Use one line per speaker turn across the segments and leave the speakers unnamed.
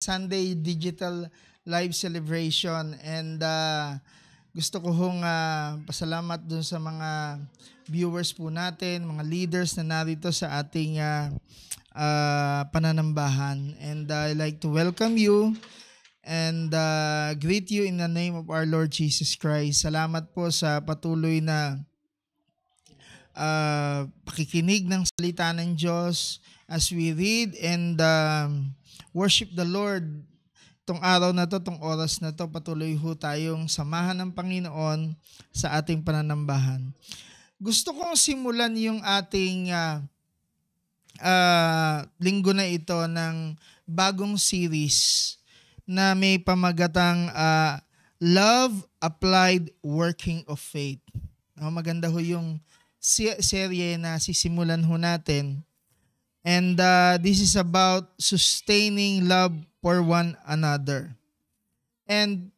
Sunday Digital Live Celebration. And gusto ko hong pasalamat dun sa mga viewers po natin, mga leaders na narito sa ating pananambahan. And I'd like to welcome you and greet you in the name of our Lord Jesus Christ. Salamat po sa patuloy na pakikinig ng salita ng Diyos as we read and worship the Lord. Itong araw na to, itong oras na to, patuloy ho tayong samahan ng Panginoon sa ating pananambahan. Gusto kong simulan yung ating linggo na ito ng bagong series na may pamagatang Love Applied Working of Faith. Maganda ho yung serye na sisimulan ho natin. And this is about sustaining love for one another. And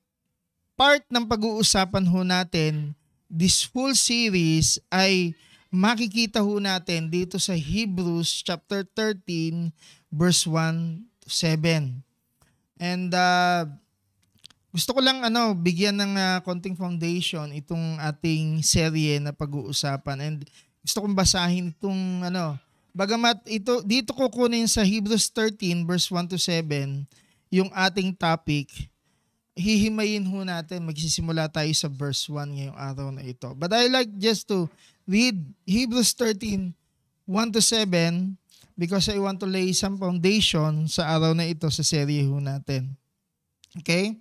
part ng pag-uusapan ho natin, this full series ay makikita ho natin dito sa Hebrews chapter 13 verse 1 to 7. And gusto ko lang bigyan ng konting foundation itong ating serye na pag-uusapan. And gusto kong basahin itong bagamat ito dito ko kunin sa Hebrews 13 verse 1 to 7 yung ating topic. Hihimayin ho natin, magsisimula tayo sa verse 1 ngayong araw na ito. But I like just to read Hebrews 13 1 to 7 because I want to lay some foundation sa araw na ito sa serye ho natin. Okay?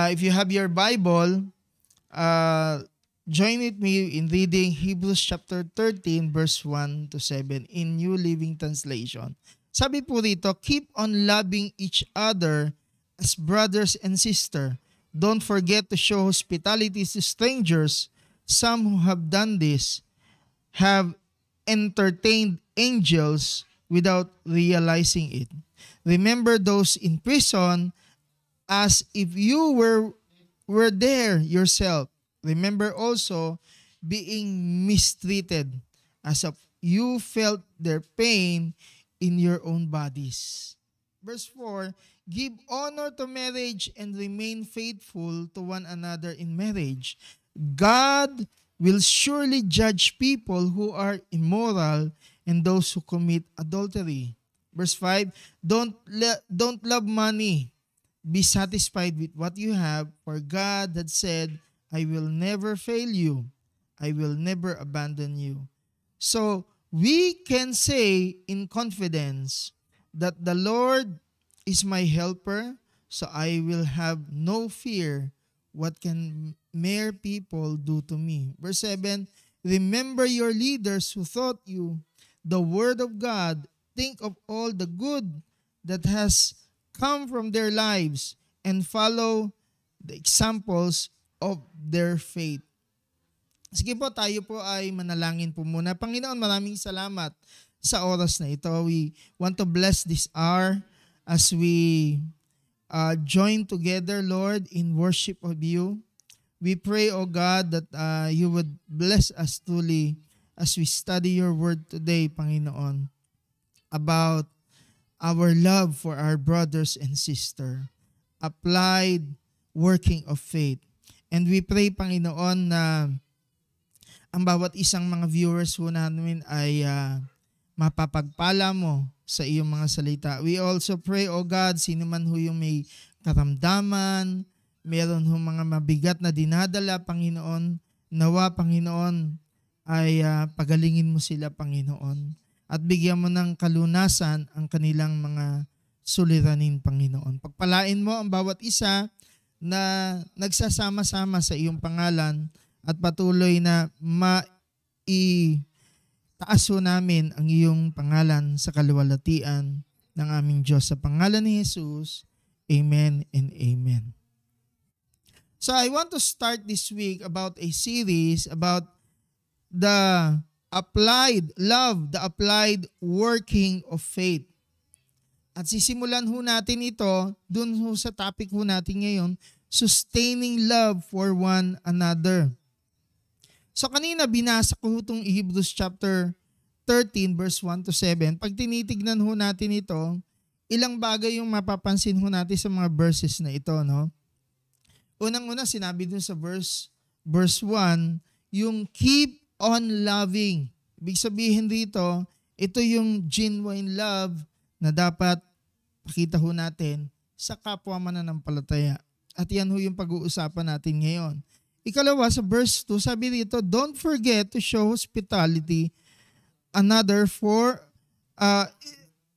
If you have your Bible, join with me in reading Hebrews chapter 13 verse 1 to 7 in New Living Translation. Sabi po rito, keep on loving each other as brothers and sisters. Don't forget to show hospitality to strangers. Some who have done this have entertained angels without realizing it. Remember those in prison as if you were there yourself. Remember also being mistreated as if you felt their pain in your own bodies. Verse 4, give honor to marriage and remain faithful to one another in marriage. God will surely judge people who are immoral and those who commit adultery. Verse 5, don't love money. Be satisfied with what you have, for God had said, I will never fail you. I will never abandon you. So, we can say in confidence that the Lord is my helper, so I will have no fear what can mere people do to me. Verse 7, remember your leaders who taught you the word of God. Think of all the good that has come from their lives and follow the examples of their faith. Sige po, tayo po ay manalangin po muna. Panginoon, maraming salamat sa oras na ito. We want to bless this hour as we join together, Lord, in worship of you. We pray, O God, that you would bless us truly as we study your word today, Panginoon, about our love for our brothers and sisters, applied working of faith. And we pray, Panginoon, na ang bawat isang mga viewers ho namin ay mapapagpala mo sa iyong mga salita. We also pray, O God, sino man ho yung may karamdaman, meron ho mga mabigat na dinadala, Panginoon, nawa, Panginoon, ay pagalingin mo sila, Panginoon. At bigyan mo ng kalunasan ang kanilang mga suliranin, Panginoon. Pagpalain mo ang bawat isa na nagsasama-sama sa iyong pangalan at patuloy na taas ho namin ang iyong pangalan sa kaluwalhatian ng aming Diyos. Sa pangalan ni Jesus, Amen and Amen. So I want to start this week about a series about the applied love, the applied working of faith. At sisimulan ho natin ito, dun ho sa topic ho natin ngayon, sustaining love for one another. So kanina binasa ko itong Hebrews chapter 13 verse 1 to 7. Pag tinitignan ho natin ito, ilang bagay yung mapapansin ho natin sa mga verses na ito, no? Unang-una, sinabi dun sa verse 1, yung keep on loving. Ibig sabihin dito, ito yung genuine love na dapat pakita ho natin sa kapwa mananampalataya. At yan ho yung pag-uusapan natin ngayon. Ikalawa, sa verse 2, sabi dito, don't forget to show hospitality another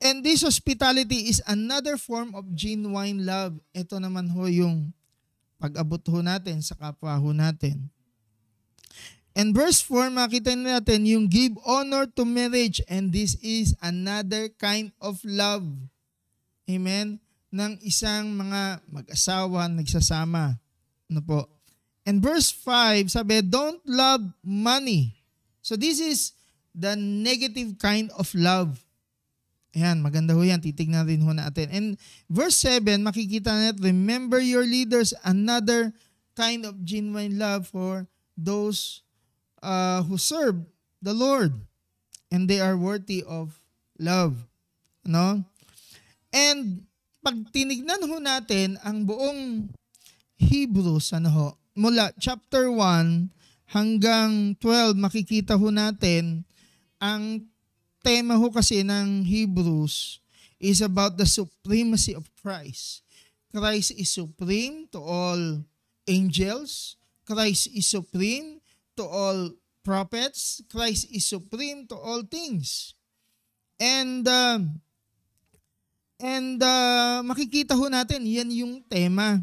and this hospitality is another form of genuine love. Ito naman ho yung pag-abot ho natin sa kapwa ho natin. And verse 4, makita natin yung give honor to marriage, and this is another kind of love. Amen? Ng isang mga mag-asawa nagsasama. Ano po? And verse 5, sabi, don't love money. So this is the negative kind of love. Ayan, maganda ho yan. Titignan rin ho natin. And verse 7, makikita natin, remember your leaders, another kind of genuine love for those who serve the Lord. And they are worthy of love. No? And pag tinignan ho natin ang buong Hebrews, mula chapter 1 hanggang 12, makikita ho natin ang tema ho kasi ng Hebrews is about the supremacy of Christ. Christ is supreme to all angels. Christ is supreme to all prophets. Christ is supreme to all things. And makikita ho natin, yan yung tema.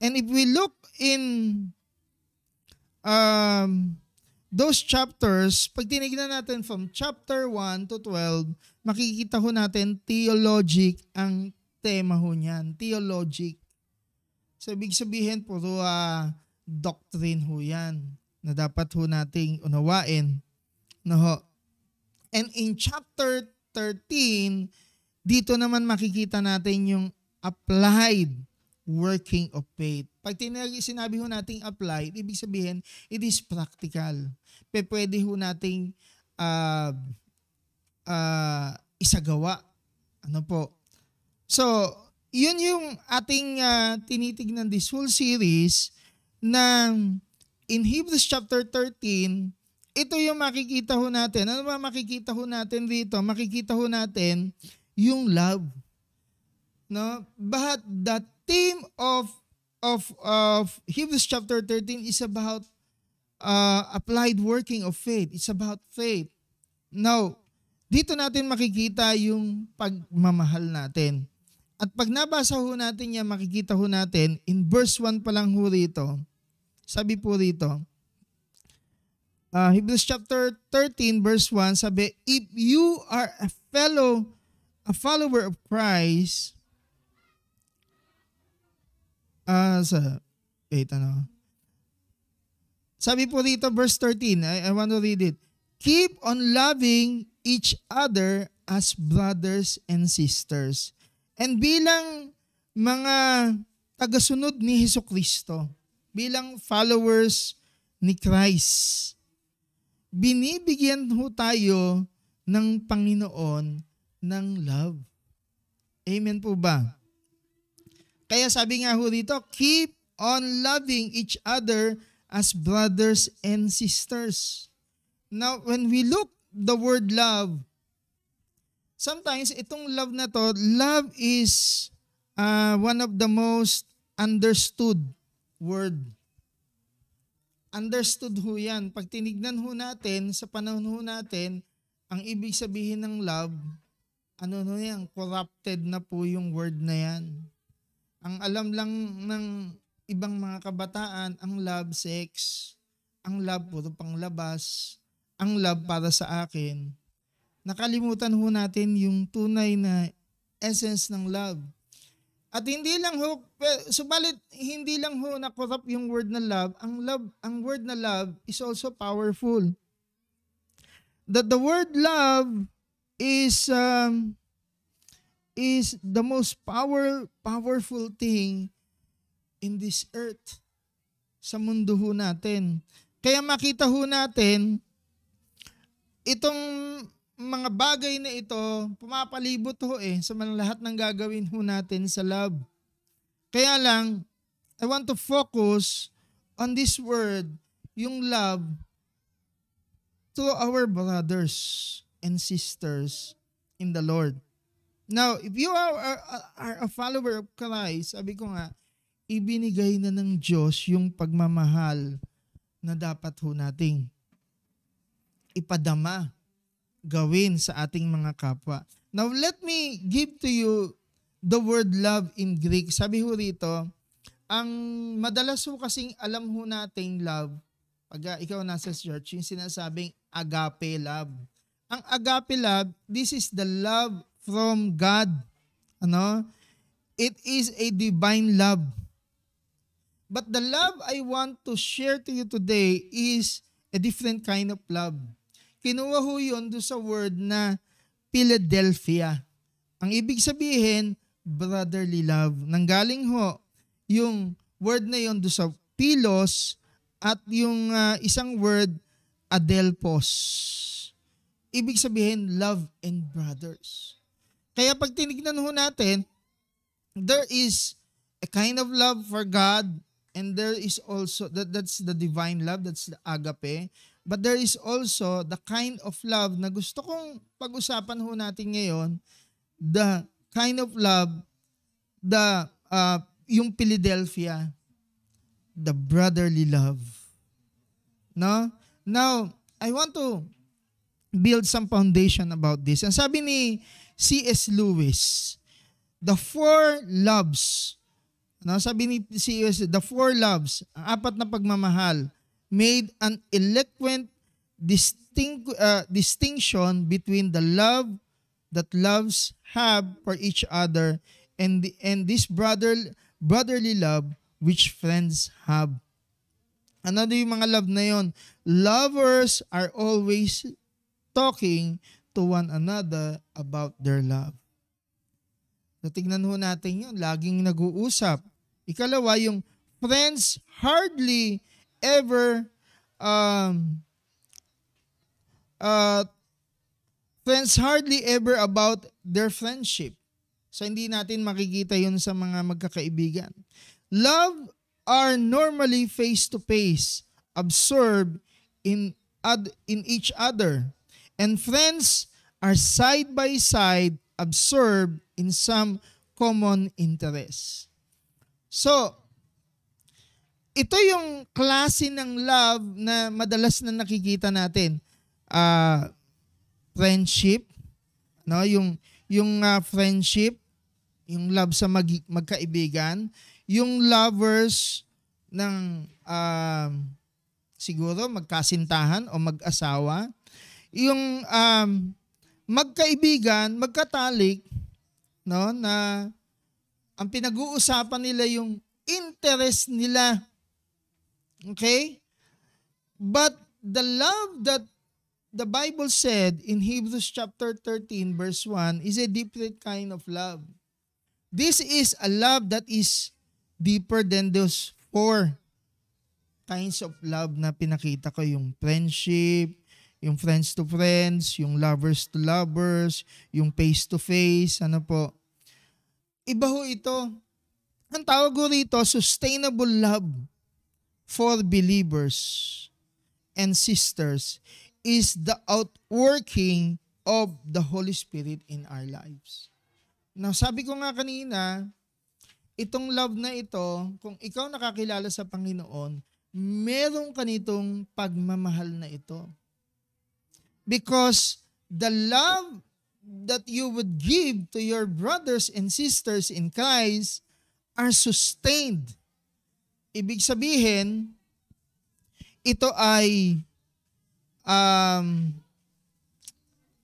And if we look in those chapters, pag tinignan natin from chapter 1 to 12, makikita ho natin theologic ang tema ho niyan. Theologic. So, ibig sabihin, puro doctrine ho yan na dapat ho nating unawain. No ho. And in chapter 13, dito naman makikita natin yung applied working of faith. Pag sinabi ho nating applied, ibig sabihin, it is practical. Pwede ho nating isagawa. Ano po? So, yun yung ating tinitignan this whole series na in Hebrews chapter 13, ito yung makikita ho natin. Ano ba makikita ho natin dito? Makikita ho natin yung love. No? But the theme of Hebrews chapter 13 is about applied working of faith. It's about faith. Now, dito natin makikita yung pagmamahal natin. At pag nabasa ho natin yan, makikita ho natin, in verse 1 pa lang ho rito, sabi po rito, Hebrews chapter 13 verse 1, sabi, if you are a follower of Christ, sabi po dito, verse 13, I want to read it. Keep on loving each other as brothers and sisters. And bilang mga tagasunod ni Hesukristo, bilang followers ni Christ, binibigyan ho tayo ng Panginoon ng love. Amen po ba? Kaya sabi nga ho dito, keep on loving each other as brothers and sisters. Now, when we look the word love, sometimes itong love na to, love is one of the most understood word. Understood ho yan. Pag tinignan ho natin, sa panahon ho natin, ang ibig sabihin ng love, corrupted na po yung word na yan. Ang alam lang ng ibang mga kabataan, ang love, sex, ang love, puro panglabas, ang love para sa akin. Nakalimutan ho natin yung tunay na essence ng love. At hindi lang ho, subalit hindi lang ho na-corrupt yung word na love. Ang word na love is also powerful. That the word love is the most powerful thing in this earth, sa mundo ho natin. Kaya makita ho natin, itong mga bagay na ito, pumapalibot ho sa mga lahat ng gagawin ho natin sa love. Kaya lang, I want to focus on this word, yung love to our brothers and sisters in the Lord. Now, if you are a follower of Christ, sabi ko nga, ibinigay na ng Diyos yung pagmamahal na dapat ho nating ipadama, gawin sa ating mga kapwa. Now, let me give to you the word love in Greek. Sabi ho rito, ang madalas ho kasing alam ho nating love, pag ikaw nasa church, yung sinasabing agape love. Ang agape love, this is the love from God. It is a divine love. But the love I want to share to you today is a different kind of love. Kinuha ho yun doon sa word na Philadelphia. Ang ibig sabihin, brotherly love. Nanggaling ho yung word na yun doon sa Philos at yung isang word, adelphos. Ibig sabihin, love and brothers. Kaya pag tinignan ho natin, there is a kind of love for God and there is also, that's the divine love, that's the agape. But there is also the kind of love na gusto kong pag-usapan ho natin ngayon, the kind of love, yung Philadelphia, the brotherly love. No? Now, I want to build some foundation about this. Ang sabi ni C.S. Lewis, the four loves, sabi ni C.S., the four loves, ang apat na pagmamahal, made an eloquent distinction between the love that loves have for each other and this brotherly love which friends have. Ano yung mga love na yon? Lovers are always talking to one another about their love. So, tignan ho natin yun. Laging nag-uusap. Ikalawa, yung friends hardly ever about their friendship. So, hindi natin makikita yun sa mga magkakaibigan. Love are normally face-to-face, absorbed in each other. And friends are side-by-side, absorbed in some common interest. So, ito yung klase ng love na madalas na nakikita natin. Friendship, yung friendship, yung love sa magkaibigan, yung lovers ng siguro magkasintahan o mag-asawa, yung magkaibigan, magkatalik, na ang pinag-uusapan nila yung interest nila. Okay? But the love that the Bible said in Hebrews chapter 13 verse 1 is a different kind of love. This is a love that is deeper than those four kinds of love na pinakita ko, yung friendship, yung friends to friends, yung lovers to lovers, yung face to face, Iba ho ito. Ang tawag ko rito, sustainable love for believers and sisters is the outworking of the Holy Spirit in our lives. Now, sabi ko nga kanina, itong love na ito, kung ikaw nakakilala sa Panginoon, meron ka nitong pagmamahal na ito. Because the love that you would give to your brothers and sisters in Christ are sustained. Ibig sabihin, ito ay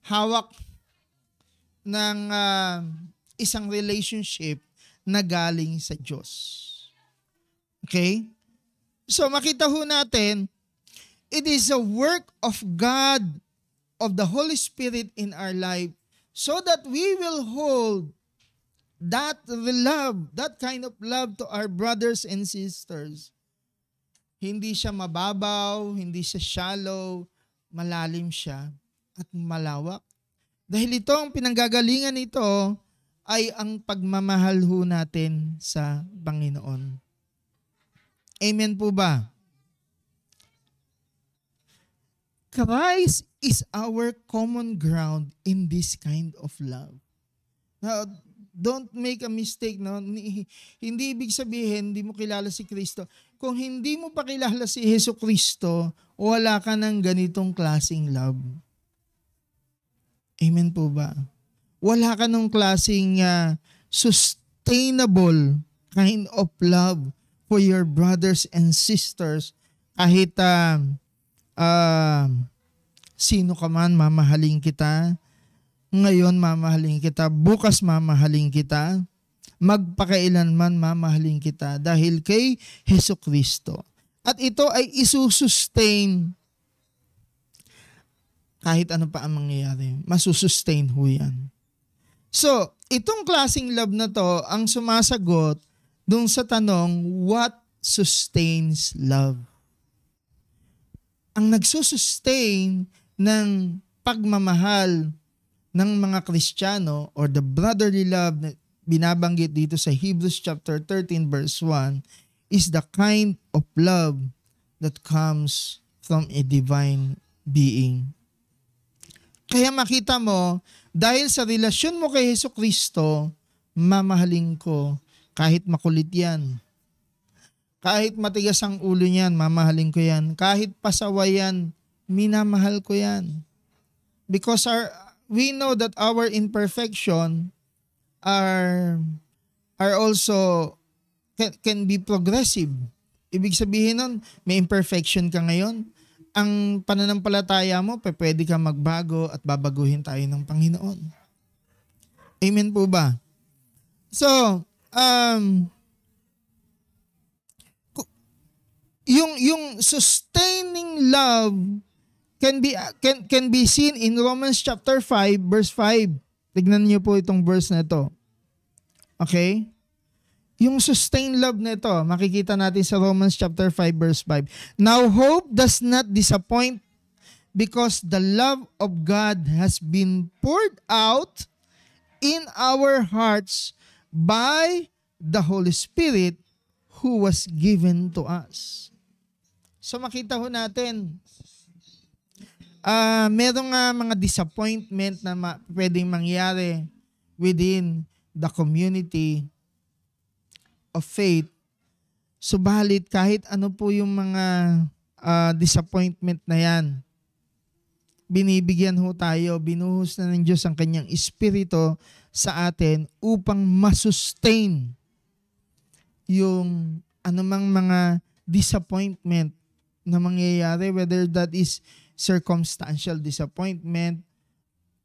hawak ng isang relationship na galing sa Diyos. Okay? So makita ho natin, it is a work of God, of the Holy Spirit in our life, so that we will hold that love, that kind of love to our brothers and sisters. Hindi siya mababaw, hindi siya shallow, malalim siya at malawak. Dahil ito, ang pinanggagalingan nito ay ang pagmamahal ho natin sa Panginoon. Amen po ba? Christ is our common ground in this kind of love. Now, don't make a mistake, no? Hindi ibig sabihin, hindi mo kilala si Kristo. Kung hindi mo pa kilala si Hesus Kristo, wala ka ng ganitong klaseng love. Amen po ba? Wala ka ng klaseng sustainable kind of love for your brothers and sisters. Kahit sino ka man, mamahalin kita. Ngayon, mamahalin kita. Bukas, mamahalin kita. Magpakailanman, mamahalin kita. Dahil kay Hesus Kristo. At ito ay isusustain kahit ano pa ang mangyayari. Masusustain ho yan. So, itong klaseng love na to ang sumasagot dun sa tanong, what sustains love? Ang nagsusustain ng pagmamahal ng mga Kristiyano or the brotherly love na binabanggit dito sa Hebrews chapter 13 verse 1 is the kind of love that comes from a divine being. Kaya makita mo, dahil sa relasyon mo kay Hesus Kristo, mamahalin ko kahit makulit yan. Kahit matigas ang ulo niyan, mamahalin ko yan. Kahit pasaway yan, minamahal ko yan. Because we know that our imperfection are also can be progressive. Ibig sabihin nun, may imperfection ka ngayon. Ang pananampalataya mo, pwede ka magbago at babaguhin tayo ng Panginoon. Amen po ba? So, yung sustaining love can be seen in Romans chapter 5 verse 5. Tignan niyo po itong verse na ito. Okay? Yung sustained love na ito, makikita natin sa Romans chapter 5 verse 5. Now hope does not disappoint because the love of God has been poured out in our hearts by the Holy Spirit who was given to us. So makita ho natin, merong mga disappointment na pwedeng mangyari within the community of faith. Subalit kahit ano po yung mga disappointment na yan, binibigyan ho tayo, binuhos na ng Diyos ang kanyang espiritu sa atin upang masustain yung anumang mga disappointment na mangyayari, whether that is circumstantial disappointment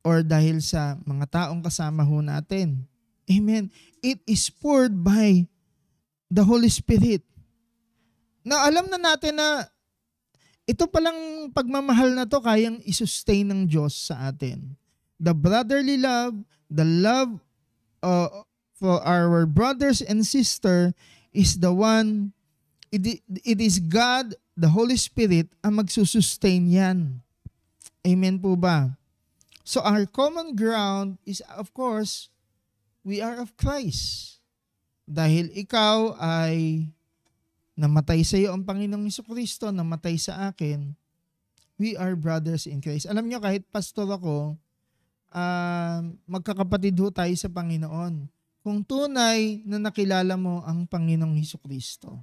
or dahil sa mga taong kasama ho natin. Amen. It is poured by the Holy Spirit. Na alam na natin na ito palang pagmamahal na to kayang isustain ng Diyos sa atin. The brotherly love, the love for our brothers and sister is the one, it is God, the Holy Spirit, ang magsusustain yan. Amen po ba? So our common ground is, of course, we are of Christ. Dahil ikaw ay namatay sa iyo ang Panginoong Jesucristo, namatay sa akin, we are brothers in Christ. Alam nyo, kahit pastor ako, magkakapatid ho tayo sa Panginoon. Kung tunay na nakilala mo ang Panginoong Jesucristo.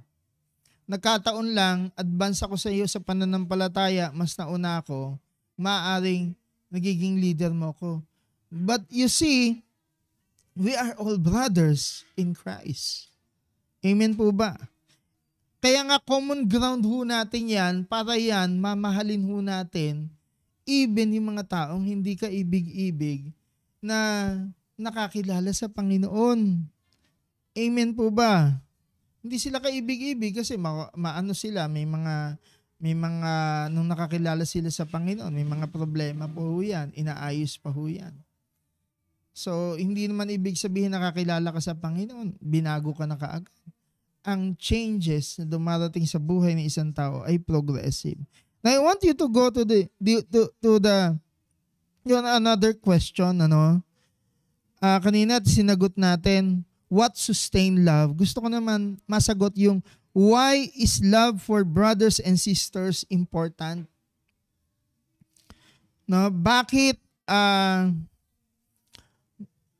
Nagkataon lang, advance ako sa iyo sa pananampalataya, mas nauna ako, maaaring nagiging leader mo ko. But you see, we are all brothers in Christ. Amen po ba? Kaya nga common ground ho natin yan, para yan, mamahalin ho natin, even yung mga taong hindi ka ibig-ibig na nakakilala sa Panginoon. Amen po ba? Hindi sila kaibig-ibig kasi maano sila, may mga nung nakakilala sila sa Panginoon, may mga problema po ho yan, inaayos pa ho yan. So, hindi naman ibig sabihin nakakilala ka sa Panginoon, binago ka na kaagad. Ang changes na dumarating sa buhay ng isang tao ay progressive. Now, I want you to go to the Yun, another question, kanina sinagot natin, what sustain love? Gusto ko naman masagot yung, why is love for brothers and sisters important? No, bakit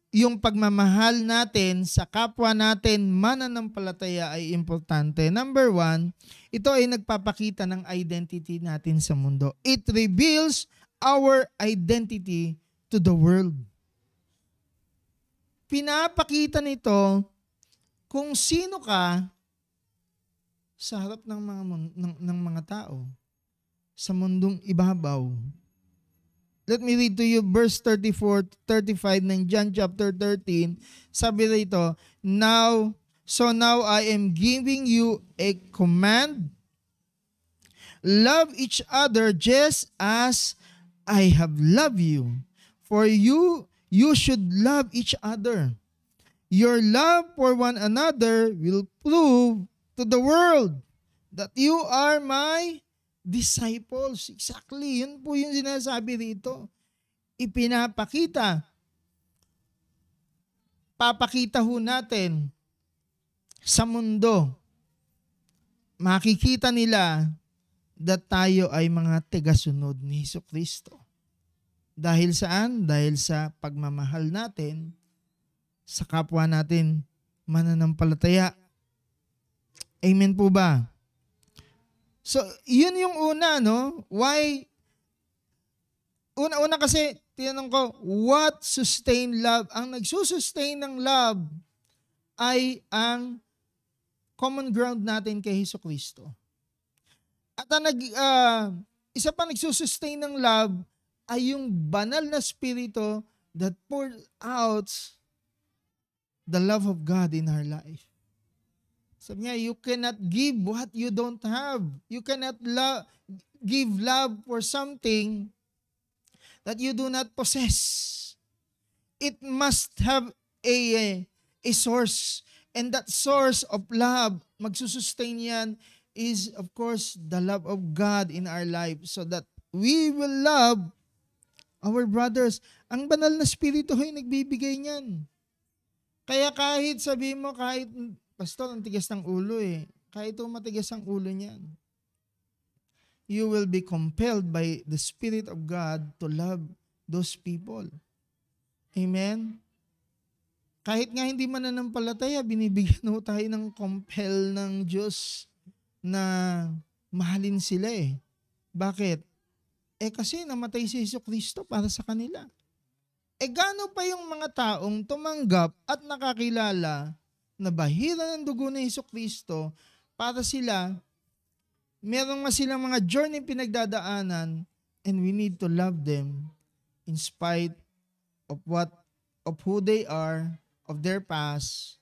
yung pagmamahal natin sa kapwa natin mananampalataya ay importante? Number one, ito ay nagpapakita ng identity natin sa mundo. It reveals our identity to the world. Pinapakita nito kung sino ka sa harap ng mga tao, sa mundong ibabaw. Let me read to you verse 34-35 ng John chapter 13. Sabi rito, now I am giving you a command. Love each other just as I have loved you. For you should love each other. Your love for one another will prove to the world that you are my disciples. Exactly, yun po yung sinasabi rito. Ipinapakita. Papakita ho natin sa mundo. Makikita nila that tayo ay mga tagasunod ni Jesucristo. Dahil saan? Dahil sa pagmamahal natin sa kapwa natin mananampalataya. Amen po ba? So, yun yung una, no? Why? Una kasi, tinanong ko, what sustain love? Ang nagsusustain ng love ay ang common ground natin kay Jesucristo. At ang isa pa nagsusustain ng love ay yung banal na spirito that poured out the love of God in our life. Sabi niya, you cannot give what you don't have. You cannot give love for something that you do not possess. It must have a source. And that source of love, magsusustain yan, is of course the love of God in our life so that we will love our brothers. Ang banal na spirito ay nagbibigay niyan. Kaya kahit sabi mo, kahit pastor, ang tigas ng ulo kahit matigas ang ulo niyan, you will be compelled by the Spirit of God to love those people. Amen? Kahit nga hindi mananampalataya, binibigyan ho tayo ng compel ng Diyos na mahalin sila Bakit? Kasi namatay si Jesucristo para sa kanila. Gaano pa yung mga taong tumanggap at nakakilala na bahira ng dugo ni Jesucristo para sila, meron nga silang mga journey pinagdadaanan, and we need to love them in spite of who they are, of their past,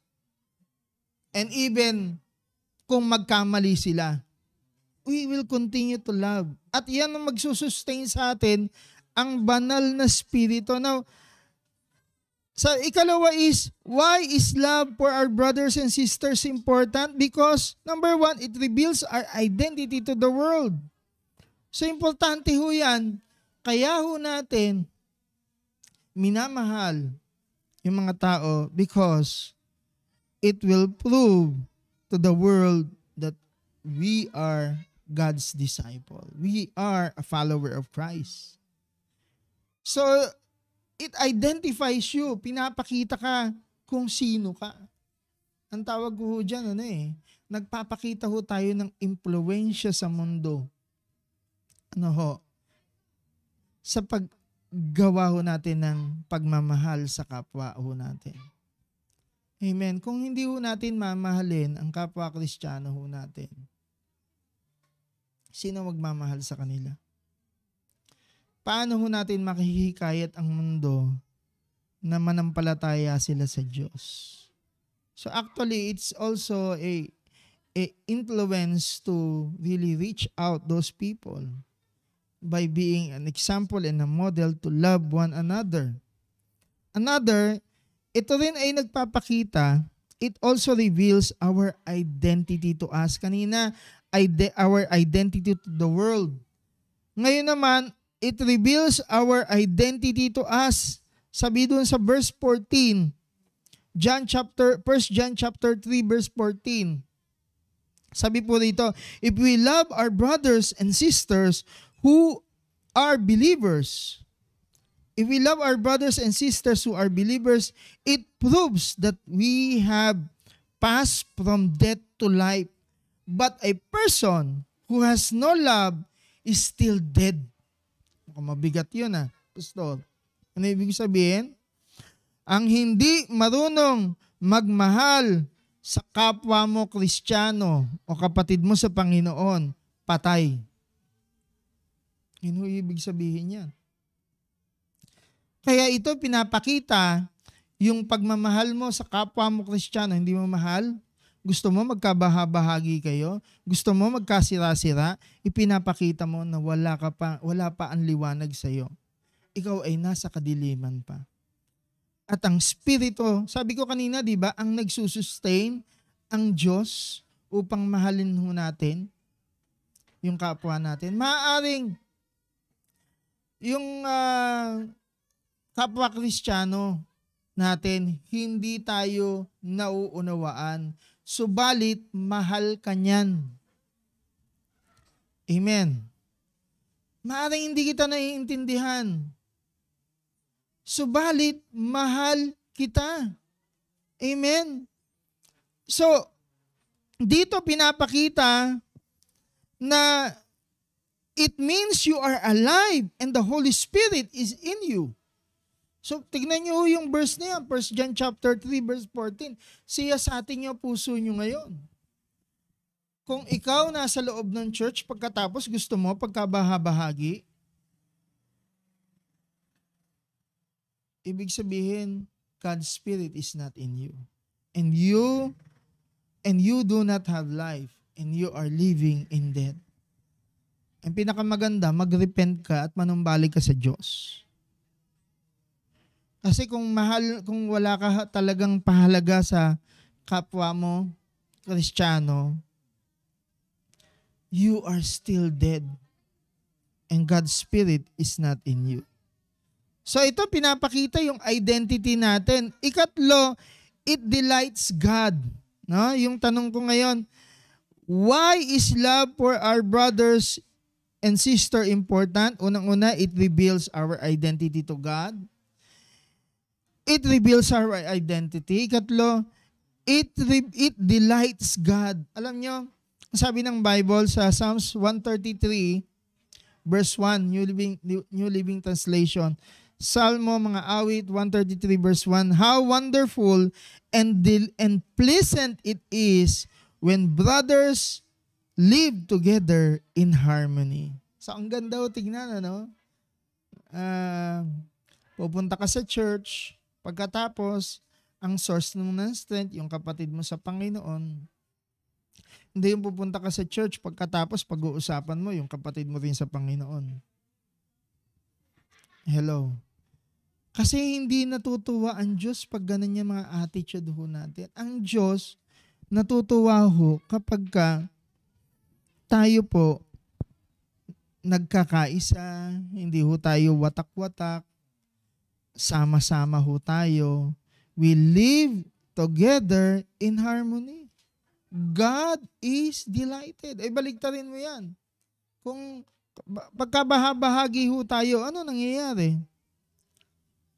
and even kung magkamali sila, we will continue to love. At yan ang magsusustain sa atin, ang banal na spirito. Now, sa ikalawa is, why is love for our brothers and sisters important? Because, number one, it reveals our identity to the world. So, importante ho yan. Kaya ho natin minamahal yung mga tao because it will prove to the world that we are God's disciple. We are a follower of Christ. So, it identifies you. Pinapakita ka kung sino ka. Ang tawag ko dyan, nagpapakita ho tayo ng impluensya sa mundo. Sa paggawa ho natin ng pagmamahal sa kapwa ho natin. Amen. Kung hindi ho natin mamahalin ang kapwa Kristiyano ho natin, sino magmamahal sa kanila? Paano ho natin makihikayat ang mundo na manampalataya sila sa Diyos? So actually, it's also a influence to really reach out those people by being an example and a model to love one another. Ito rin ay nagpapakita, it also reveals our identity to us. Kanina, our identity to the world. Ngayon naman, it reveals our identity to us. Sabi doon sa verse 14, First John chapter 3 verse 14. Sabi po dito, if we love our brothers and sisters who are believers, if we love our brothers and sisters who are believers, it proves that we have passed from death to life. But a person who has no love is still dead. Mabigat yun Pastor. Ano ibig sabihin? Ang hindi marunong magmahal sa kapwa mo Kristiyano o kapatid mo sa Panginoon, patay. Ano ibig sabihin yan? Kaya ito pinapakita yung pagmamahal mo sa kapwa mo Kristiyano, hindi mo mahal. Gusto mo magkabahabahagi kayo, gusto mo magkasira-sira, ipinapakita mo na wala pa ang liwanag sa iyo. Ikaw ay nasa kadiliman pa. At ang Espiritu, sabi ko kanina, di ba, ang nagsusustain ang Diyos upang mahalin ho natin yung kapwa natin. Maaaring yung kapwa Kristiyano natin, hindi tayo nauunawaan. Subalit, mahal ka niyan. Amen. Maaaring hindi kita naiintindihan. Subalit, mahal kita. Amen. So, dito pinapakita na it means you are alive and the Holy Spirit is in you. So, tignan nyo yung verse niya, 1 John chapter 3, verse 14. Siya sa atin yung puso nyo ngayon. Kung ikaw nasa loob ng church, pagkatapos gusto mo pagkabahabahagi, ibig sabihin, God's Spirit is not in you. And you do not have life, and you are living in death. Ang pinakamaganda, mag-repent ka at manumbalik ka sa Diyos. Kasi kung wala ka talagang pahalaga sa kapwa mo, Kristiyano, you are still dead. And God's Spirit is not in you. So ito pinapakita yung identity natin. Ikatlo, it delights God. No? Yung tanong ko ngayon, why is love for our brothers and sister important? Unang-una, it reveals our identity to God. It reveals our identity. Ikatlo, it delights God. Alam nyo, sabi ng Bible sa Psalms 133, verse 1, New Living Translation, Salmo, mga awit, 133 verse 1, how wonderful and pleasant it is when brothers live together in harmony. So, ang ganda o tignan, ano? Pupunta ka sa church, pagkatapos, ang source ng strength, yung kapatid mo sa Panginoon. Hindi yung pupunta ka sa church, pagkatapos, pag-uusapan mo, yung kapatid mo rin sa Panginoon. Hello. Kasi hindi natutuwa ang Diyos pag ganun yung mga attitude ho natin. Ang Diyos, natutuwa ho kapag tayo po nagkakaisa, hindi ho tayo watak-watak, sama-sama ho tayo. We live together in harmony. God is delighted. Ay, baligtarin mo yan. Kung pagkabahabahagi ho tayo, ano nangyayari?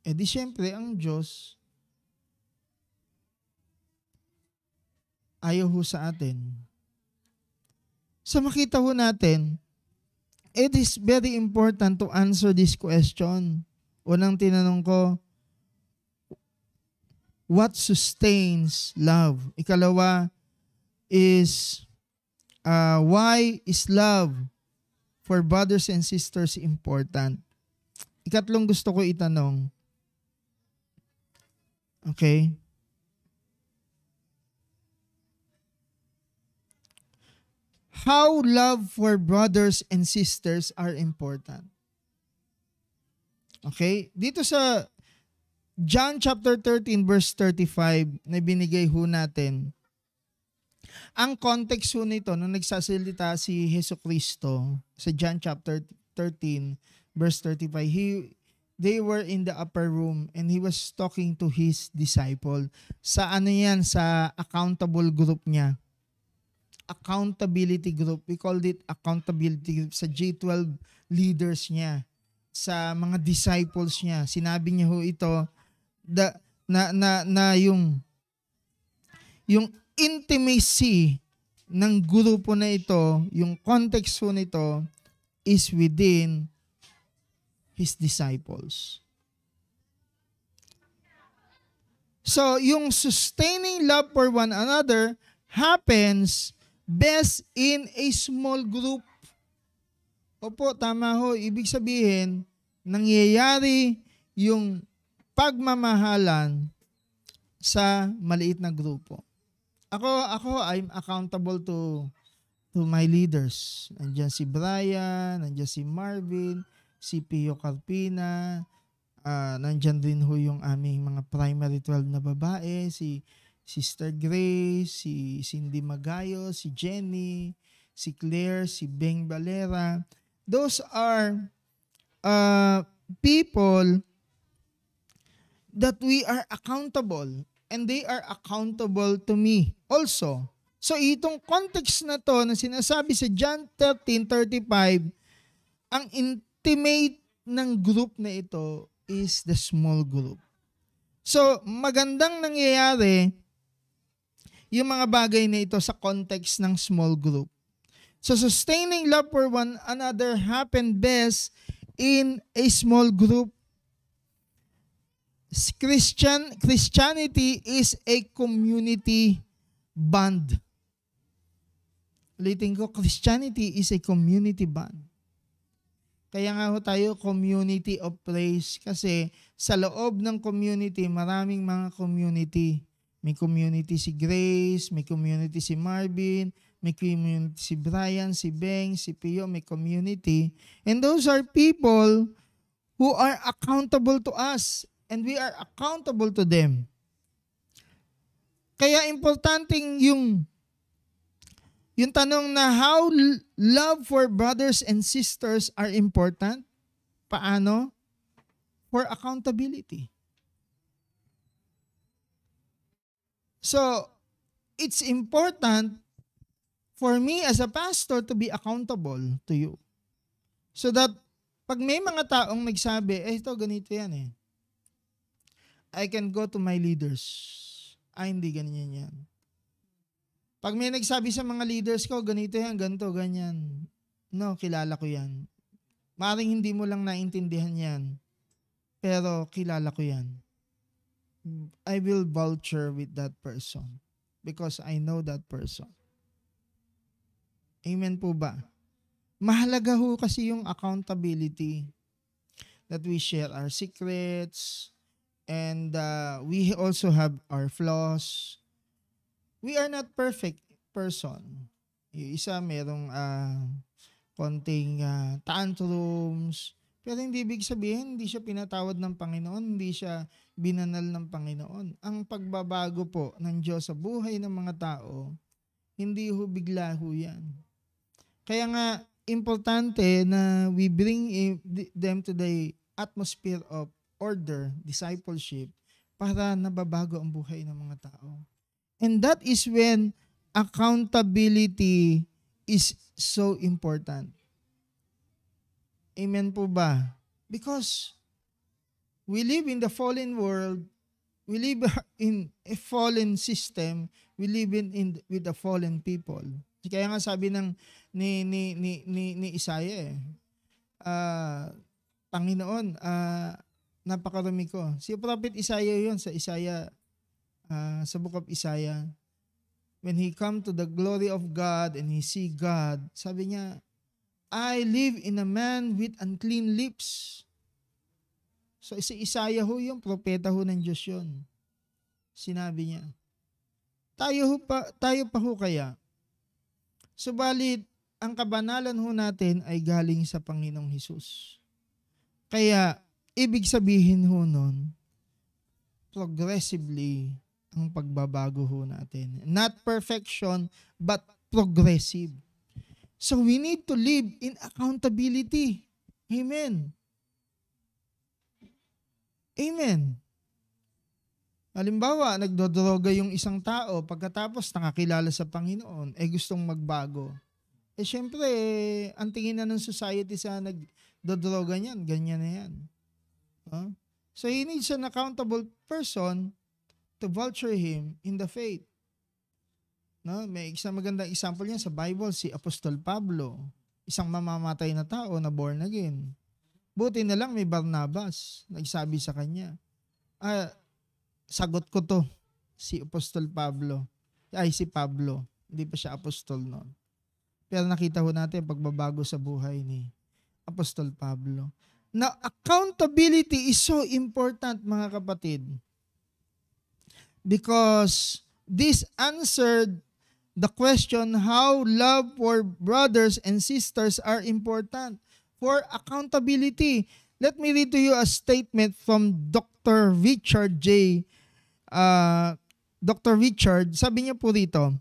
Eh di syempre, ang Diyos ayaw ho sa atin. So makita ho natin, it is very important to answer this question. Unang tinanong ko, what sustains love? Ikalawa is, why is love for brothers and sisters important? Ikatlong gusto ko itanong, okay? How love for brothers and sisters are important. Okay? Dito sa John chapter 13 verse 35 na binigay ho natin, ang context ho nito nung nagsasalita si Jesucristo sa John chapter 13 verse 35, they were in the upper room and he was talking to his disciple. Sa ano yan? Sa accountable group niya. Accountability group. We called it accountability group sa J12 leaders niya. Sa mga disciples niya. Sinabi niya ho ito na yung intimacy ng grupo na ito, yung context ho nito is within his disciples. So, yung sustaining love for one another happens best in a small group. Opo, tama ho. Ibig sabihin, nangyayari yung pagmamahalan sa maliit na grupo. I'm accountable to my leaders. Nandiyan si Brian, nandiyan si Marvin, si Pio Carpina, nandiyan din ho yung aming mga primary 12 na babae, si Sister Grace, si Cindy Magayo, si Jenny, si Claire, si Beng Valera. Those are people that we are accountable and they are accountable to me also. So itong context na to na sinasabi sa John 13:35, ang intimate ng group na ito is the small group. So magandang nangyayari yung mga bagay na ito sa context ng small group. So sustaining love for one another happen best in a small group. Christianity is a community bond. Ulitin ko, Christianity is a community bond. Kaya nga ho tayo community of praise kasi sa loob ng community, maraming mga community. May community si Grace, may community si Marvin, may community si Brian, si Beng, si Pio, may community. And those are people who are accountable to us and we are accountable to them. Kaya importanteng yung tanong na how love for brothers and sisters are important. Paano? For accountability. So, it's important for me as a pastor to be accountable to you. So that pag may mga taong nagsabi, ito ganito yan eh. I can go to my leaders. Hindi ganyan yan. Pag may nagsabi sa mga leaders ko, ganito yan, ganito, ganyan. No, kilala ko yan. Maring hindi mo lang naintindihan yan. Pero kilala ko yan. I will vulture with that person because I know that person. Amen po ba? Mahalaga ho kasi yung accountability that we share our secrets and we also have our flaws. We are not perfect person. Yung isa merong konting tantrums, pero hindi ibig sabihin hindi siya pinatawad ng Panginoon, hindi siya binanal ng Panginoon. Ang pagbabago po ng Diyos sa buhay ng mga tao, hindi ho bigla ho yan. Kaya nga, importante na we bring them to the atmosphere of order, discipleship, para nababago ang buhay ng mga tao. And that is when accountability is so important. Amen po ba? Because we live in the fallen world, we live in a fallen system, we live with the fallen people. Kaya nga sabi ni Isaiah Panginoon, napakarami ko. Si Prophet Isaiah yun sa sa book of Isaiah. When he come to the glory of God and he see God, sabi niya, I live in a man with unclean lips. So si Isaiah ho yung propeta ho ng Diyos yun. Sinabi niya. Tayo pa ho kaya. Subalit, ang kabanalan ho natin ay galing sa Panginoong Hesus. Kaya, ibig sabihin ho nun, progressively ang pagbabago ho natin. Not perfection, but progressive. So we need to live in accountability. Amen. Amen. Halimbawa, nagdodroga yung isang tao, pagkatapos nakakilala sa Panginoon, gustong magbago. Syempre, ang tingin na ng society sa nagdodroga niyan, ganyan na yan. Huh? So he needs an accountable person to vulture him in the faith. No? May isang magandang example niyan sa Bible, si Apostol Pablo. Isang mamamatay na tao na born again. Buti na lang may Barnabas, nagsabi sa kanya, sagot ko to, si Apostol Pablo. Si Pablo. Hindi pa siya apostol noon. Pero nakita ho natin pagbabago sa buhay ni Apostol Pablo. Now, accountability is so important, mga kapatid. Because this answered the question how love for brothers and sisters are important for accountability. Let me read to you a statement from Dr. Richard J. Dr. Richard, sabi niya po rito,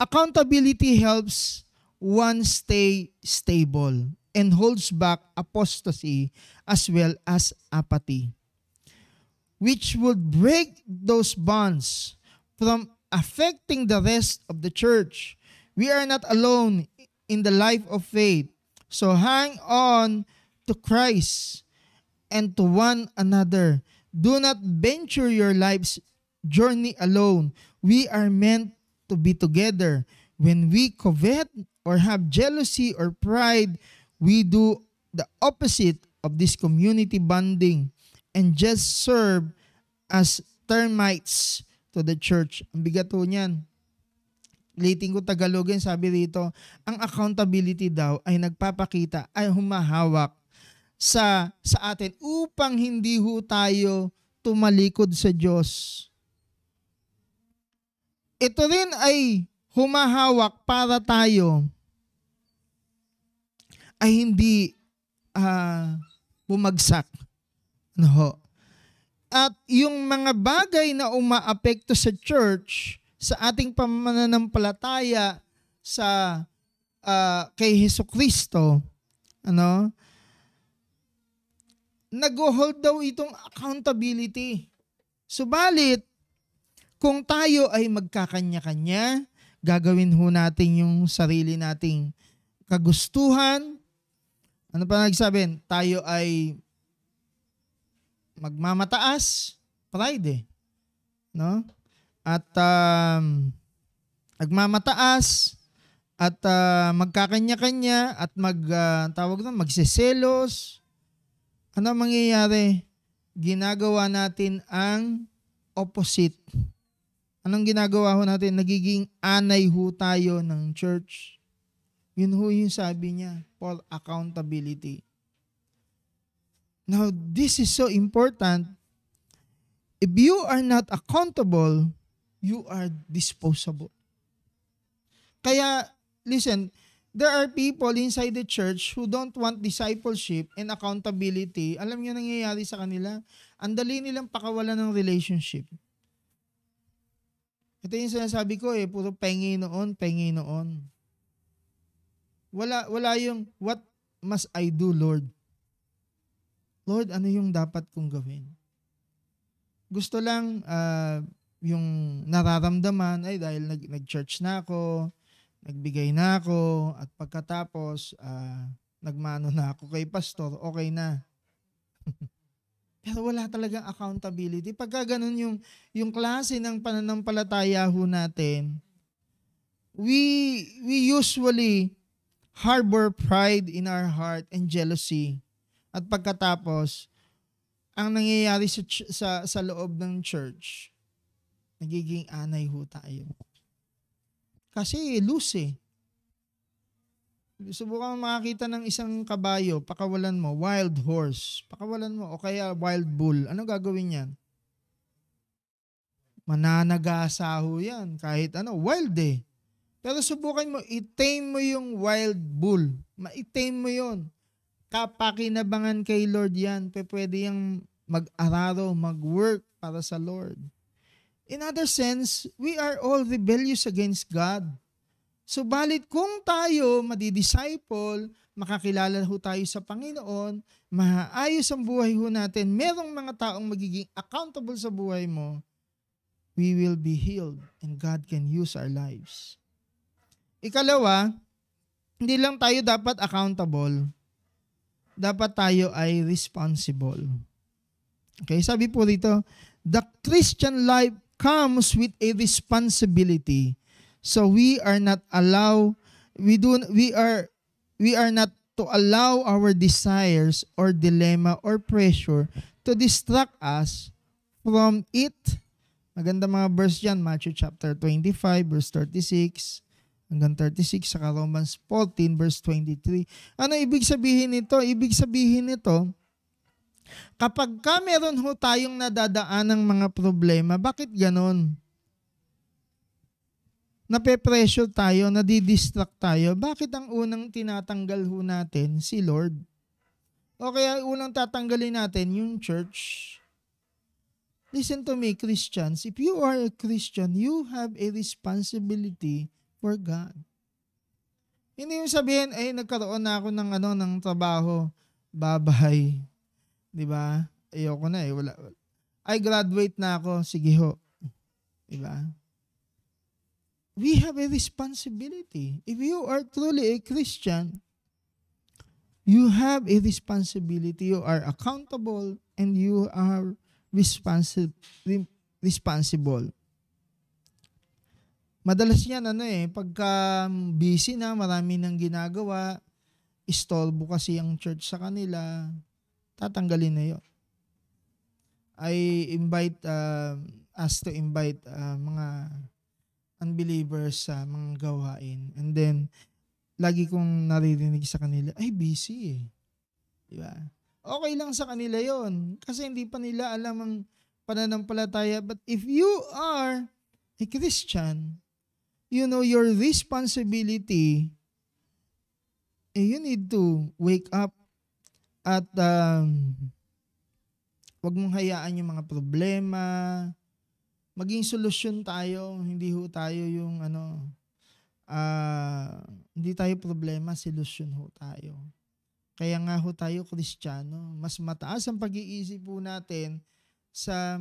accountability helps one stay stable and holds back apostasy as well as apathy, which would break those bonds from affecting the rest of the church. We are not alone in the life of faith, so hang on to Christ and to one another. Do not venture your life's journey alone. We are meant to be together. When we covet or have jealousy or pride, we do the opposite of this community bonding and just serve as termites to the church. Ang bigat po niyan. Ulitin ko Tagalogin, sabi rito, ang accountability daw ay nagpapakita, ay humahawak sa atin upang hindi ho tayo tumalikod sa Diyos. Ito rin ay humahawak para tayo ay hindi bumagsak. No. At yung mga bagay na umaapekto sa church, sa ating pamananampalataya sa kay Hesukristo, nag-hold daw itong accountability. Subalit, kung tayo ay magkakanya-kanya, gagawin ho natin yung sarili nating kagustuhan. Ano pa nagsabi? Tayo ay magmamataas, pride no? At magmamataas at magkakanya-kanya at magseselos. Ano mangyayari? Ginagawa natin ang opposite. Anong ginagawa ho natin? Nagiging anay ho tayo ng church. Yun ho yung sabi niya, for accountability. Now, this is so important. If you are not accountable, you are disposable. Kaya, listen, there are people inside the church who don't want discipleship and accountability. Alam niyo nangyayari sa kanila? Ang dali nilang pakawalan ng relationship. Ito yung sinasabi ko puro pengi noon. Wala yung, what must I do, Lord? Lord, ano yung dapat kong gawin? Gusto lang yung nararamdaman, dahil nag-church na ako, nagbigay na ako, at pagkatapos, nagmano na ako kay pastor, okay na. Pero wala talagang accountability. Pagka ganun yung klase ng pananampalataya ho natin, we usually harbor pride in our heart and jealousy. At pagkatapos, ang nangyayari sa loob ng church, nagiging anay ho tayo. Kasi loose Subukan mo makakita ng isang kabayo, pakawalan mo, wild horse, pakawalan mo, o kaya wild bull. Ano gagawin yan? Mananagasa ho yan, kahit wild Pero subukan mo, i-tame mo yung wild bull. Ma-tame mo yon. Kapakinabangan kay Lord yan. Pwede yung mag-araro, mag-work para sa Lord. In other sense, we are all rebellious against God. Subalit kung tayo madidisciple, makakilala ho tayo sa Panginoon, maayos ang buhay ho natin, merong mga taong magiging accountable sa buhay mo, we will be healed and God can use our lives. Ikalawa, hindi lang tayo dapat accountable, dapat tayo ay responsible. Okay, sabi po dito, the Christian life comes with a responsibility. So we are not not to allow our desires or dilemma or pressure to distract us from it. Maganda mga verse dyan, Matthew chapter 25 verse 36 hanggang 36, saka Romans 14 verse 23. Ano ibig sabihin nito? Ibig sabihin nito, kapag meron ho tayong nadadaan ng mga problema, bakit ganon? Nape-pressure tayo, nadidistract tayo. Bakit ang unang tinatanggal ho natin si Lord? O kaya unang tatanggalin natin yung church? Listen to me, Christians. If you are a Christian, you have a responsibility for God. Hindi yung sabihin, ay nagkaroon na ako ng trabaho. Bye-bye. Diba? Ayoko na wala. Ay graduate na ako. Sige ho. Diba? We have a responsibility. If you are truly a Christian, you have a responsibility. You are accountable and you are responsible. Madalas yan, pagka busy na, marami nang ginagawa, istolbo kasi ang church sa kanila, tatanggalin na yun. I invite us to invite mga unbelievers sa mga gawain. And then, lagi kong naririnig sa kanila, ay busy Diba? Okay lang sa kanila yon kasi hindi pa nila alam ang pananampalataya. But if you are a Christian, you know your responsibility, you need to wake up at wag mong hayaan yung mga problema, maging solusyon tayo, hindi ho tayo yung hindi tayo problema, solusyon ho tayo. Kaya nga ho tayo Kristiyano, mas mataas ang pag-iisip po natin sa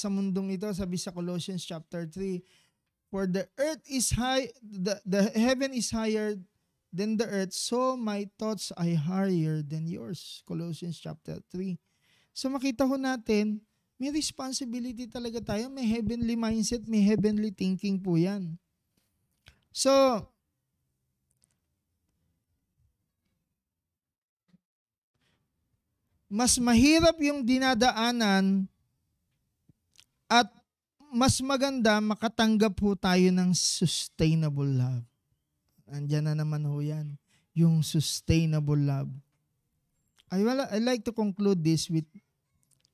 mundong ito. Sabi sa Colossians chapter 3, for the earth is high, the heaven is higher than the earth, so my thoughts are higher than yours. Colossians chapter 3. So makita ho natin, may responsibility talaga tayo, may heavenly mindset, may heavenly thinking po yan. So, mas mahirap yung dinadaanan at mas maganda makatanggap ho tayo ng sustainable love. Andiyan na naman ho yan, yung sustainable love. I like to conclude this with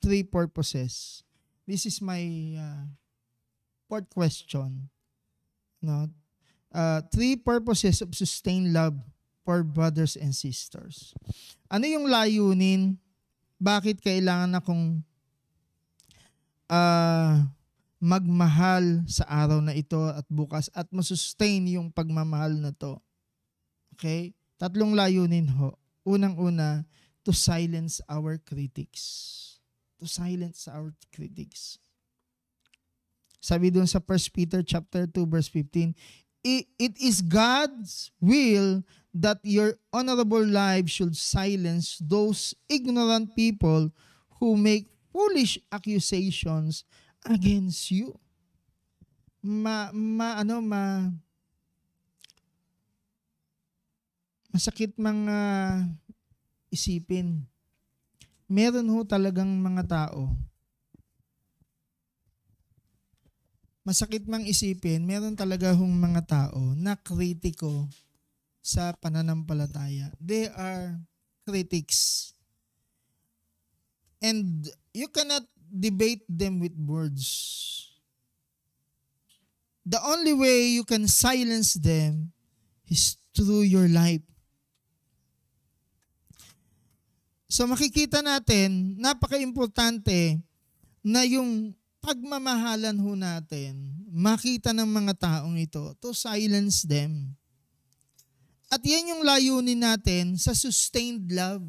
3 purposes. This is my 4th question. 3 purposes of sustained love for brothers and sisters. Ano yung layunin? Bakit kailangan akong magmahal sa araw na ito at bukas at masustain yung pagmamahal na to? Okay? 3 layunin ho. Unang-una, to silence our critics. To silence our critics. Sabi doon sa 1 Peter chapter 2 verse 15, it is God's will that your honorable life should silence those ignorant people who make foolish accusations against you. Masakit mga isipin. Meron ho talagang mga tao. Masakit mang isipin, meron talaga hong mga tao na kritiko sa pananampalataya. They are critics. And you cannot debate them with words. The only way you can silence them is through your life. So makikita natin, napaka-importante na yung pagmamahalan ho natin, makita ng mga taong ito, to silence them. At yan yung layunin natin sa sustained love.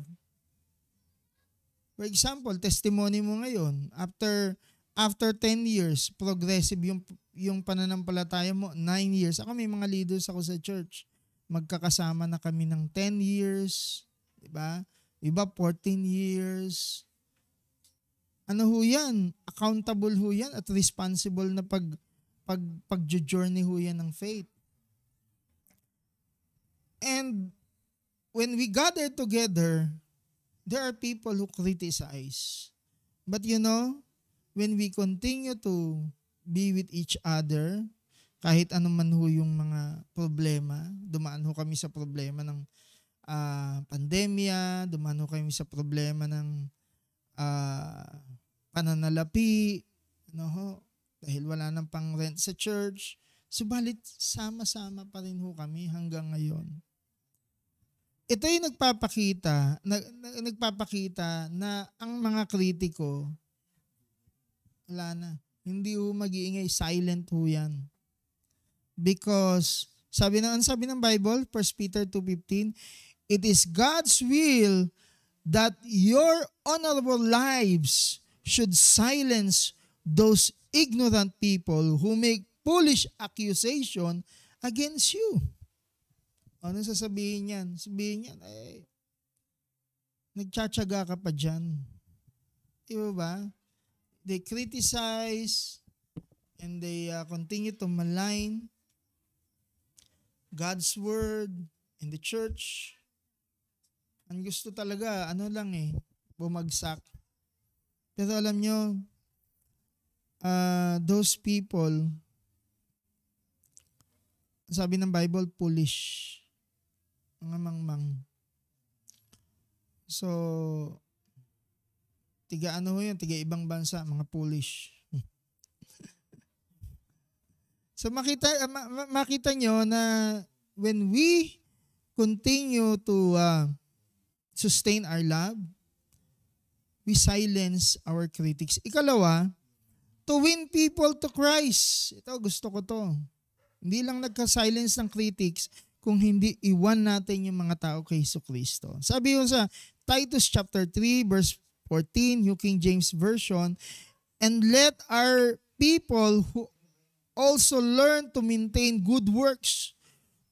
For example, testimony mo ngayon, after 10 years, progressive yung pananampalataya mo, 9 years. Ako may mga leaders ako sa church. Magkakasama na kami ng 10 years, di ba? Iba 14 years. Ano ho yan? Accountable ho yan at responsible na pag-journey ho yan ng faith. And when we gather together, there are people who criticize. But you know, when we continue to be with each other, kahit anuman ho yung mga problema, dumaan ho kami sa problema ng pandemya, dumaan ho kami sa problema ng pananalapi, dahil wala nang pang-rent sa church. Subalit, sama-sama pa rin ho kami hanggang ngayon. Ito yung nagpapakita na ang mga kritiko, wala na. Hindi ho mag-iingay, silent ho yan. Because, sabi ng Bible, 1 Peter 2:15, it is God's will that your honorable lives should silence those ignorant people who make foolish accusation against you. Ano sasabihin yan? Sabihin yan, nagtsatsaga ka pa dyan. Diba ba? They criticize and they continue to malign God's word in the church. Ang gusto talaga, bumagsak. Pero alam nyo, those people, sabi ng Bible, foolish. Mga mangmang. So, tiga ibang bansa, mga foolish. So makita nyo na when we continue to sustain our love, we silence our critics. Ikalawa, to win people to Christ. Ito, gusto ko to. Hindi lang nagka-silence ng critics, kung hindi iwan natin yung mga tao kay Jesucristo. Sabi ko sa Titus chapter 3 verse 14, New King James Version, and let our people who also learn to maintain good works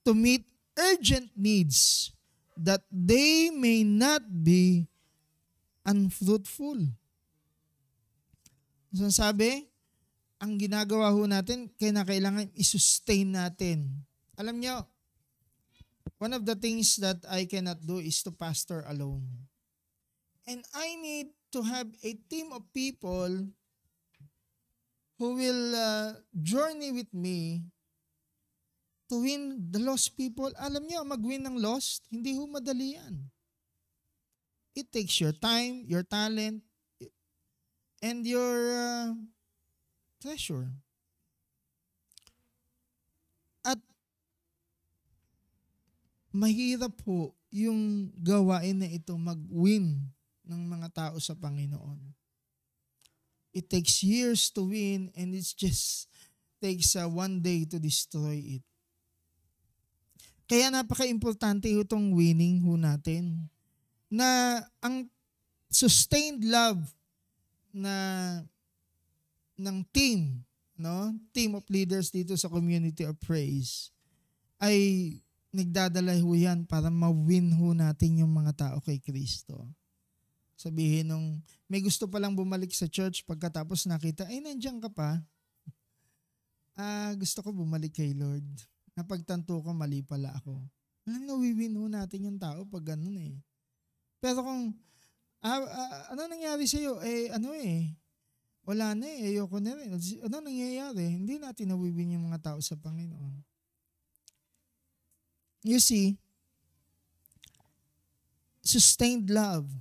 to meet urgent needs that they may not be unfruitful. So sabi, ang ginagawa ho natin, kailangan i-sustain natin. Alam nyo, one of the things that I cannot do is to pastor alone. And I need to have a team of people who will journey with me to win the lost people. Alam niyo, mag-win ng lost, hindi ho madali yan. It takes your time, your talent, and your treasure. At mahirap po yung gawain na ito mag-win ng mga tao sa Panginoon. It takes years to win and it just takes one day to destroy it. Kaya napaka-importante itong winning ho natin na ang sustained love na ng team, team of leaders dito sa Community of Praise ay nagdadala ho yan para ma-win ho natin yung mga tao kay Kristo. Sabihin nung may gusto palang bumalik sa church pagkatapos nakita, nandiyan ka pa. Gusto ko bumalik kay Lord. Napagtanto ko, mali pala ako. Alam, nawiwin ho natin yung tao pag ganun eh. Pero kung, ano nangyari sa'yo? Wala na ayoko na rin. Ano nangyayari? Hindi natin nawiwin yung mga tao sa Panginoon. You see, sustained love.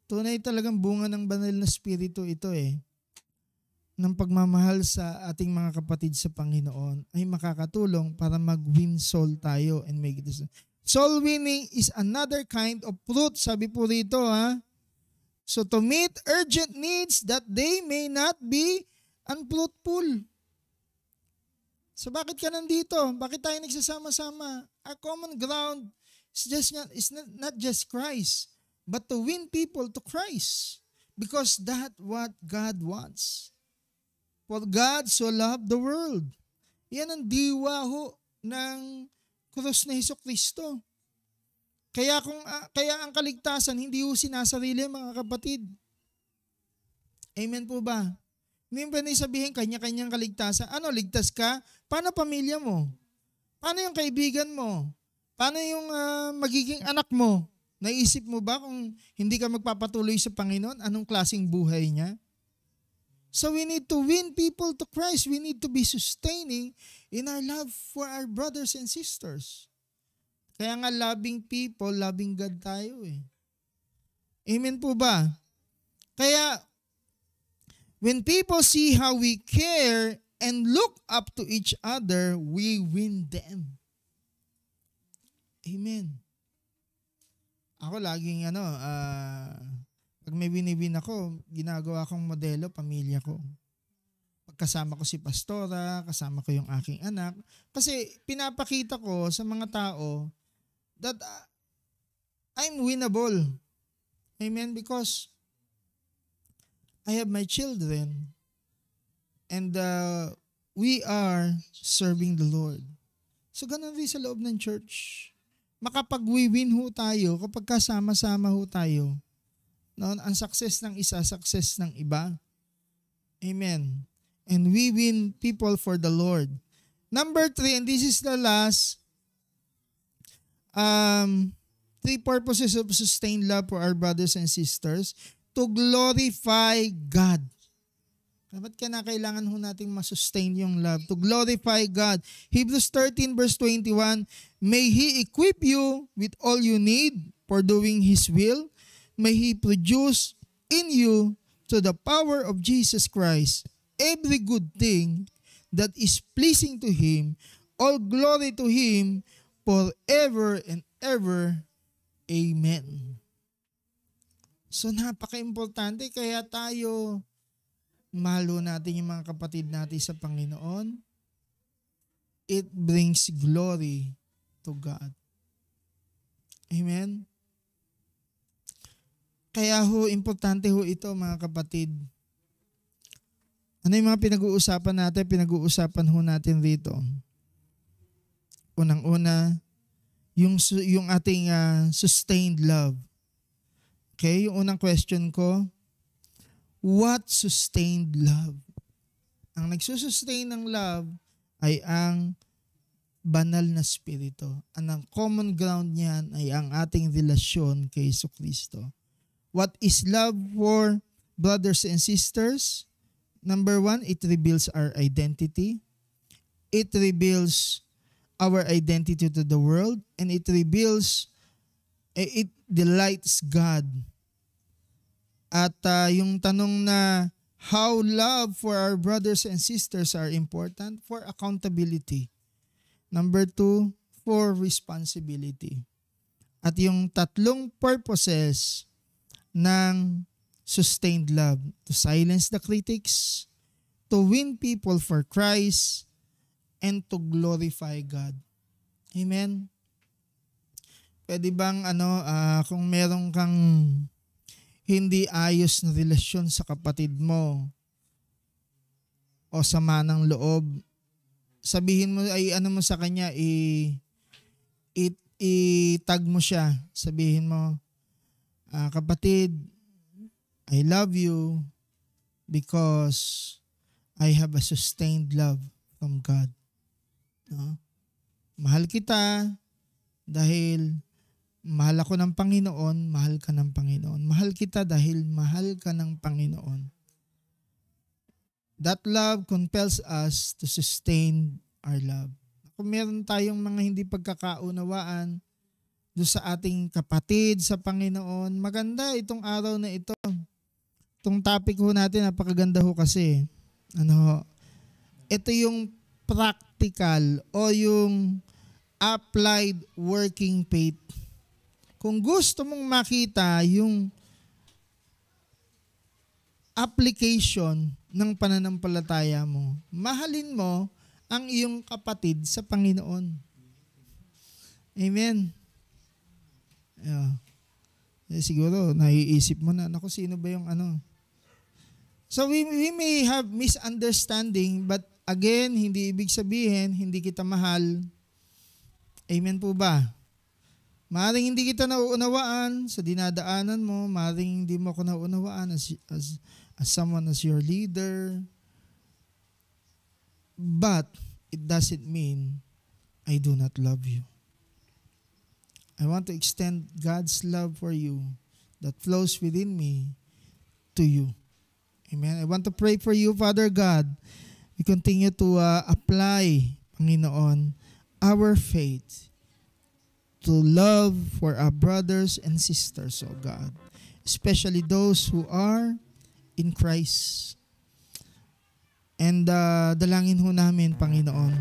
Tunay talagang bunga ng banal na spirito ito ng pagmamahal sa ating mga kapatid sa Panginoon ay makakatulong para mag-win soul tayo and make it. Soul winning is another kind of fruit, sabi po rito So to meet urgent needs that they may not be unfruitful. So bakit ka nandito? Bakit tayo nagsasama-sama? Our common ground is not just Christ, but to win people to Christ. Because that's what God wants. For God so loved the world. Yan ang diwa ho ng krus na Hesukristo. Kaya ang kaligtasan hindi ho sinasarili, mga kapatid. Amen po ba? Hindi ba sabihin kanya-kanyang kaligtasan? Ano, ligtas ka? Paano pamilya mo? Paano yung kaibigan mo? Paano yung magiging anak mo? Naisip mo ba kung hindi ka magpapatuloy sa Panginoon, anong klaseng buhay niya? So we need to win people to Christ. We need to be sustaining in our love for our brothers and sisters. Kaya nga loving people, loving God tayo eh. Amen po ba? Kaya when people see how we care and look up to each other, we win them. Amen. Ako laging pag may winibin ako, ginagawa kong modelo, pamilya ko. Pagkasama ko si pastora, kasama ko yung aking anak. Kasi pinapakita ko sa mga tao that I'm winnable. Amen? Because I have my children and we are serving the Lord. So ganun rin sa loob ng church. Makapag-win ho tayo kapag kasama-sama ho tayo. No? Ang success ng isa, success ng iba. Amen. And we win people for the Lord. Number 3, and this is the last, 3 purposes of sustained love for our brothers and sisters. To glorify God. Dapat kailangan ho nating masustain yung love. To glorify God. Hebrews 13 verse 21, may He equip you with all you need for doing His will. May He produce in you to the power of Jesus Christ every good thing that is pleasing to Him. All glory to Him forever and ever. Amen. So napaka-importante kaya tayo mahalo natin yung mga kapatid natin sa Panginoon. It brings glory to God. Amen? Kaya ho, importante ho ito mga kapatid. Ano yung mga pinag-uusapan natin? Pinag-uusapan ho natin rito. Unang-una, yung ating sustained love. Okay, yung unang question ko, what sustained love? Ang nagsusustain ng love ay ang banal na spirito. Ang common ground niyan ay ang ating relasyon kay Jesucristo. What is love for brothers and sisters? Number 1, it reveals our identity. It reveals our identity to the world, and it delights God. At yung tanong na how love for our brothers and sisters are important for accountability. Number 2, for responsibility. At yung tatlong purposes ng sustained love, to silence the critics, to win people for Christ, and to glorify God. Amen? Pwede bang kung meron kang hindi ayos na relasyon sa kapatid mo o sama ng loob, sabihin mo ay mo sa kanya, i-tag mo siya. Sabihin mo, kapatid, I love you because I have a sustained love from God. No? Mahal kita dahil mahal ako ng Panginoon, mahal ka ng Panginoon. Mahal kita dahil mahal ka ng Panginoon. That love compels us to sustain our love. Kung meron tayong mga hindi pagkakaunawaan doon sa ating kapatid sa Panginoon, maganda itong araw na ito. Itong topic ho natin, napakaganda ho kasi. Ito yung practical o yung applied working faith. Kung gusto mong makita yung application ng pananampalataya mo. Mahalin mo ang iyong kapatid sa Panginoon. Amen. Siguro, naiisip mo na, naku, sino ba yung ano? So, we may have misunderstanding, but again, hindi ibig sabihin, hindi kita mahal. Amen po ba? Maaaring hindi kita nauunawaan sa dinadaanan mo, maaaring hindi mo ako nauunawaan as someone, as your leader. But, it doesn't mean I do not love you. I want to extend God's love for you that flows within me to you. Amen. I want to pray for you, Father God. We continue to apply, Panginoon, our faith to love for our brothers and sisters, oh God, especially those who are in Christ. And dalangin ho namin, Panginoon,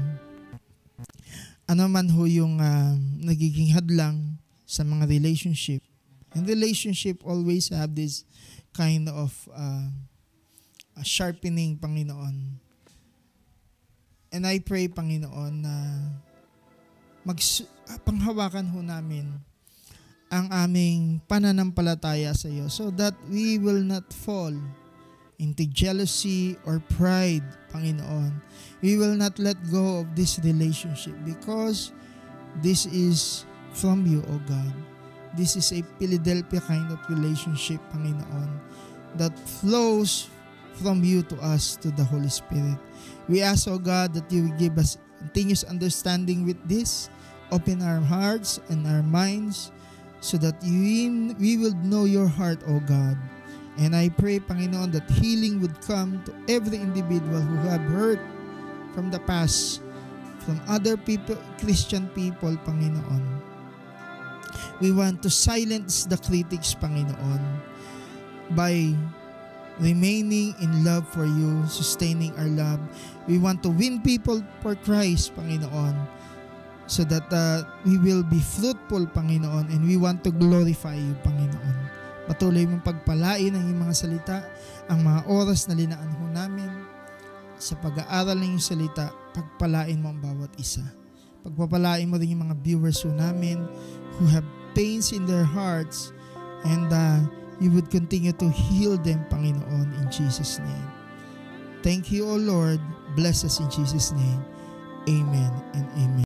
ano man ho yung nagiging hadlang sa mga relationship. And relationship always have this kind of sharpening, Panginoon. And I pray, Panginoon, na panghawakan ho namin ang aming pananampalataya sa iyo so that we will not fall into jealousy or pride, Panginoon. We will not let go of this relationship because this is from you, O God. This is a Philadelphia kind of relationship, Panginoon, that flows from you to us, to the Holy Spirit. We ask, O God, that you will give us continuous understanding with this. Open our hearts and our minds so that we will know your heart, O God. And I pray, Panginoon, that healing would come to every individual who have hurt from the past, from other people, Christian people, Panginoon. We want to silence the critics, Panginoon, by remaining in love for you, sustaining our love. We want to win people for Christ, Panginoon, so that we will be fruitful, Panginoon, and we want to glorify you, Panginoon. Patuloy mong pagpalain ang iyong mga salita, ang mga oras na linaan ho namin sa pag-aaral ng iyong salita, pagpalain mo ang bawat isa. Pagpapalain mo rin yung mga viewers ho namin who have pains in their hearts, and you would continue to heal them, Panginoon, in Jesus' name. Thank you, O Lord. Bless us in Jesus' name. Amen and amen.